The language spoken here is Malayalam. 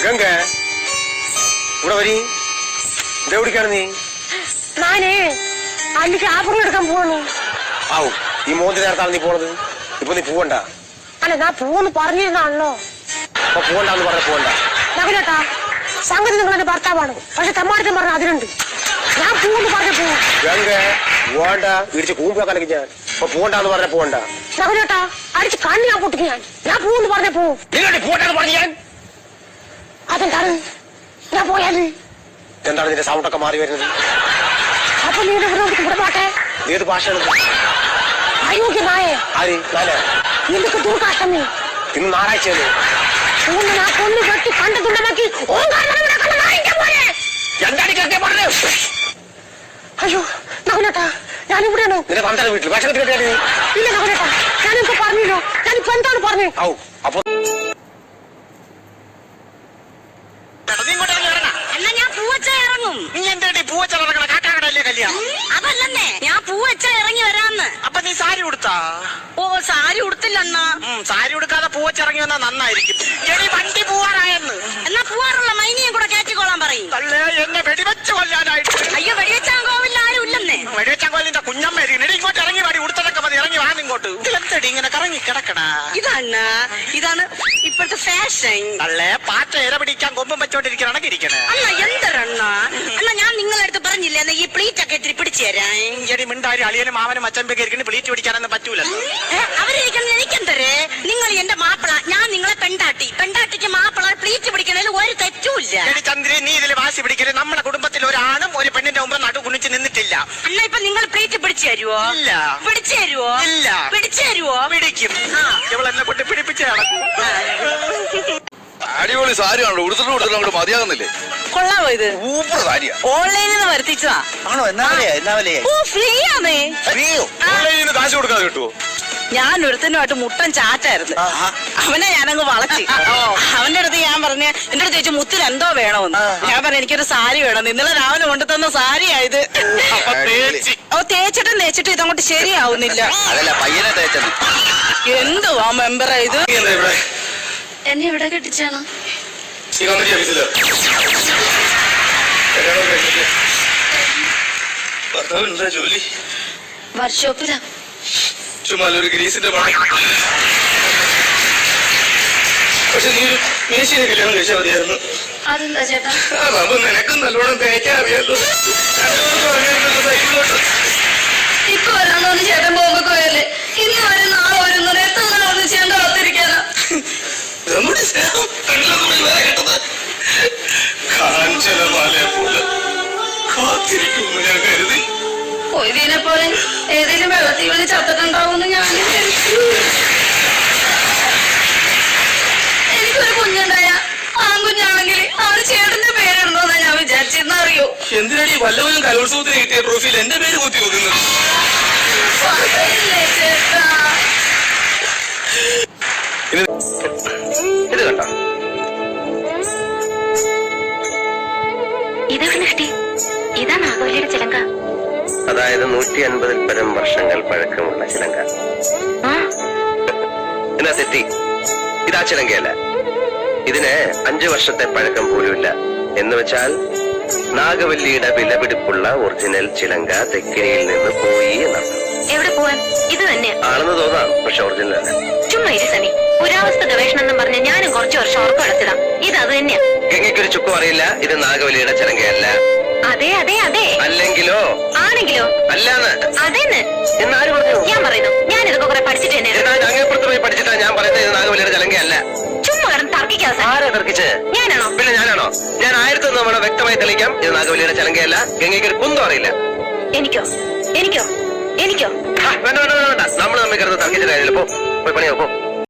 ഗംഗ ഇവിടെ വരി. ഇതെവിടേക്കാണ് നീ? ഞാനേ അല്ലിക്ക് ആഭരണം എടുക്കാൻ പോവാണ്. ആവും ഈ മോന്തി നേരത്താണ് നീ പോണത്. ഇപ്പൊ നീ പോവണ്ട. അല്ല ഞാൻ പോവെന്ന് പറഞ്ഞിരുന്നാണല്ലോ. അപ്പൊ പോവണ്ടെന്ന് പറഞ്ഞ പോവണ്ട. നഗരേട്ടാ, സംഗതി നിങ്ങൾ എന്റെ ഭർത്താവാണ്. പക്ഷെ തെമ്മാടിത്തം പറഞ്ഞ അതിലുണ്ട്. ഞാൻ പോവെന്ന് പറഞ്ഞ പോവും. ഗംഗ പോവണ്ട. ഇടിച്ച് കൂമ്പാക്കാനൊക്കെ ഞാൻ. അപ്പൊ പോവണ്ടെന്ന് പറഞ്ഞ പോവണ്ട. നഗരേട്ടാ, അടിച്ച് കണ്ണി ഞാൻ പൊട്ടിക്ക് ഞാൻ പോവെന്ന് പറഞ്ഞ പോവും. നിങ്ങളുടെ പോവണ്ടെന്ന് പറഞ്ഞു ഞാൻ. അതെന്താണ് ഞാൻ പോയാല്? എന്താണ് നിന്റെ സൗണ്ടൊക്കെ മാറി വരുന്നത്? അപ്പൊ നീ ഇവിടെ പോട്ടെ. ഏത് ഭാഷയാണ്? അയോഗ്യ നായേ. ആര്? നാല് എന്തൊക്കെ ദുർകാഷ്ടമേ. ഇന്ന് ഞായറാഴ്ചയല്ലേ? കൊന്നു കെട്ടി കണ്ടതുണ്ടാക്കി. അയ്യോ നഗനേട്ടാ, ഞാനിവിടെയാണ്. നിന്റെ തന്റെ വീട്ടിൽ ഭക്ഷണത്തിൽ ഇല്ല നഗനേട്ടാ, ഞാനിപ്പോ പറഞ്ഞല്ലോ. ഞാനിപ്പോ എന്താണ് പറഞ്ഞു? അപ്പൊ നീ എന്താ പൂവച്ചിറങ്ങണ കാക്കാക്കടല്ലേ കല്യാണം? അതല്ലേ ഞാൻ പൂവച്ച ഇറങ്ങി വരാന്ന്. അപ്പൊ നീ സാരി ഉടുത്താ? ഓ സാരി ഉടുത്തില്ലെന്നാ. സാരി ഉടുക്കാതെ പൂവച്ചിറങ്ങി വന്നാ നന്നായിരിക്കും. എടി വണ്ടി പോവാറായെന്ന്. എന്നാ പൂവാറുള്ള മൈനിയും കൂടെ കയറ്റിക്കോളാൻ പറയും. അല്ലേ എന്നെ വെടിവെച്ച് കൊല്ലാനായിട്ട്. അയ്യോ വെടിവെച്ചാൻ കോവില്ല ആരും ഇല്ലെന്നേ. വെടിവെച്ചാൻ കോവിലിന്റെ കുഞ്ഞമ്മ ഇരിക്കുന്നു. ഇങ്ങോട്ട് ഇറങ്ങി വാടി. ഉടുത്തതൊക്കെ മതി. ഇറങ്ങി വാ ഇങ്ങോട്ട്. ഇതിലെന്തടി ഇങ്ങനെ കറങ്ങി കിടക്കണ? ഇതാണ് ഇപ്പോഴത്തെ ഫാഷൻ. അല്ലേ പാറ്റ ഇര പിടിക്കാൻ കൊമ്പും വെച്ചോണ്ടിരിക്കണ ഇരിക്കണേ. അല്ല എന്തരണ്ണ എന്നാ ഞാൻ നിങ്ങളടുത്ത് പറഞ്ഞില്ലേ എന്നാ ഈ പ്ലീറ്റ് ഒക്കെ ഇത്തിരി പിടിച്ചു തരാൻ. എടി മിണ്ടാരി അളിയനും മാവനും അച്ഛനൊക്കെ ഇരിക്കുന്നു. പ്ലീറ്റ് പിടിക്കാനൊന്നും പറ്റൂല. അവരിരിക്കുന്നത് എനിക്കെന്തരേ? നിങ്ങൾ എന്റെ മാപ്പിള, ഞാൻ നിങ്ങളെ പെണ്ടാട്ടി. പെണ്ടാട്ടിക്ക് മാപ്പിള പ്ലീറ്റ് പിടിക്കണതിൽ ഒരു തെറ്റുമില്ല. എടി ചന്ദ്രി, നീ ഇതിൽ വാശി പിടിക്കരുത്. നമ്മുടെ കുടുംബത്തിൽ ഒരാണും ഒരു പെണ്ണിന്റെ മുമ്പ് നടു കുണിച്ച് നിന്നിട്ടില്ല. അല്ല ഇപ്പൊ നിങ്ങൾ പ്ലീറ്റ് പിടിച്ചു തരുവോ? ഇല്ല. പിടിച്ചു തരുവോ? ഇല്ല. പിടിച്ചു തരുവോ? പിടിക്കും. ഇവളെന്നെ കൊണ്ട് പിടിപ്പിച്ചു അടിപൊളി സാരിയാണല്ലോ. ഉടുത്തിട്ട് അങ്ങോട്ട് മതിയാകുന്നില്ലേ? കൊള്ളാമോ ഇത്? സൂപ്പർ സാരിയാ. ഓൺലൈനിൽ നിന്ന് വരുത്തിച്ചതാ. ആണോ? ഓ ഫ്രീ ആണേ. ഓൺലൈനിൽ കാശ് കൊടുക്കാതെ കിട്ടുവോ? ഞാൻ ഒരുത്തനുമായിട്ട് മുട്ടൻ ചാറ്റായിരുന്നു. അവനെ ഞാനങ്ങ് വളച്ച്. അവന്റെ അടുത്ത് ഞാൻ പറഞ്ഞ എന്റെ അടുത്ത് ചോദിച്ചു മുത്തിൽ എന്തോ വേണമെന്ന്. ഞാൻ പറഞ്ഞു എനിക്കൊരു സാരി വേണം. ഇന്നലെ രാവിലെ കൊണ്ടു തന്ന സാരിയായത്. ഓ തേച്ചിട്ടും ഇതങ്ങോട്ട് ശരിയാവുന്നില്ല. അതല്ല പയ്യനെ തേച്ചത്. എന്തുവാ മെമ്പറാ ഇത്? എന്നെ ഇവിടെ കെട്ടിച്ചാണ്. ജോലി വർക്ക്ഷോപ്പിലാ. ചുമ്മാലൊരു ഗ്രീസിന്റെ പണം. പക്ഷെ നീ മേശിനെ കല്യാണം കഴിച്ചാൽ മതിയായിരുന്നു. അതെന്താ ചേട്ടാ? അപ്പൊ നിനക്കും നല്ലോണം തേക്കാൻ അറിയാലോ. ഇപ്പൊ വരാന്നോന്ന് ചേട്ടൻ പോകുമ്പോ പോയല്ലേ. ഇന്ന് വരെ നാളെ വരുന്നത് എത്ര നാളെന്ന് ചേട്ടൻ കാത്തിരിക്കാനാ. നമ്മുടെ സ്നേഹം വേറെ കേട്ടത് കാഞ്ചനമാലയെ പോലെ കാത്തിരിക്കുമെന്ന് ഞാൻ കരുതി. ഇതിനെ പോലെ ഏതെങ്കിലും വെള്ളത്തിൽ വീണ് ചത്തിട്ടുണ്ടാവുമെന്ന് ഞാൻ വിചാരിച്ചു. എനിക്കൊരു കുഞ്ഞുണ്ടായ ആൺകുഞ്ഞാണെങ്കിൽ അവര് ചേട്ടന്റെ പേരിടണോന്നാ ഞാൻ വിചാരിച്ചെന്നറിയോ? എന്തിനാണ് ഈ വല്ലവനും കലോത്സവത്തിന് കിട്ടിയ ട്രോഫിയിൽ എന്റെ പേര് കുത്തി വെക്കുന്നത്? ചേട്ടാ ഇത് കണ്ട ഇതെവിടെ കിട്ടി? ഇതാ നാഗവല്ലിയുടെ ചിലങ്ക. അതായത് 150-ൽ പരം വർഷങ്ങൾ പഴക്കമുള്ള ചിലങ്ക. എന്നാ തെറ്റി. ഇതാ ചിലങ്കയല്ല. ഇതിന് 5 വർഷത്തെ പഴക്കം പോലുമില്ല. എന്ന് വെച്ചാൽ നാഗവല്ലിയുടെ വിലപിടിപ്പുള്ള ഒറിജിനൽ ചിലങ്ക തെക്കിനിയിൽ നിന്ന് പോയി എന്നർത്ഥം. എവിടെ പോവാൻ? ഇത് തന്നെ ആണെന്ന് തോന്നാം, പക്ഷെ ഒറിജിനൽ അല്ല. ചുമ്മാ ഇരി സനി. പുരാവസ്തു ഗവേഷണം എന്ന് പറഞ്ഞ ഞാനും കുറച്ചു വർഷം ഉറപ്പെടുത്തിടാം. ഇത് അത് തന്നെയാ. ഗംഗയ്ക്കൊരു ചുക്കും അറിയില്ല. ഇത് നാഗവല്ലിയുടെ ചിലങ്കയല്ല. അതെ അതെ അതെ. അല്ലെങ്കിലോ? ആണെങ്കിലോ? അല്ലാന്ന്. അതെന്ന് എന്നാരും പറഞ്ഞു? ഞാൻ പറയുന്നു. ഞാൻ ഇതൊക്കെ കുറെ പഠിച്ചിട്ട് തന്നെയാണ്. അങ്ങേപ്പുറത്ത് പോയി പഠിച്ചിട്ടാ ഞാൻ പറയുന്നത് ഇത് നാഗവല്ലിയുടെ ചിലങ്കയല്ല. ചുമ്മാ കിടന്ന് തർക്കിക്കാതെ. ആരാ തർക്കിച്ച്? ഞാനാണോ? പിന്നെ ഞാനാണോ? ഞാൻ 1001 തവണ വ്യക്തമായി തെളിയിക്കാം. ഇത് നാഗവല്ലിയുടെ ചിലങ്കയല്ല. ഗംഗയ്ക്കൊരു കുന്തം അറിയില്ല. എനിക്കോ? എനിക്കോ? എനിക്കോ? വേണ്ട വേണ്ട വേണ്ട. നമ്മൾ തമ്മിൽ കിടന്ന് തർക്കിച്ച കാര്യമില്ല. പോയി പണിയോ പോ.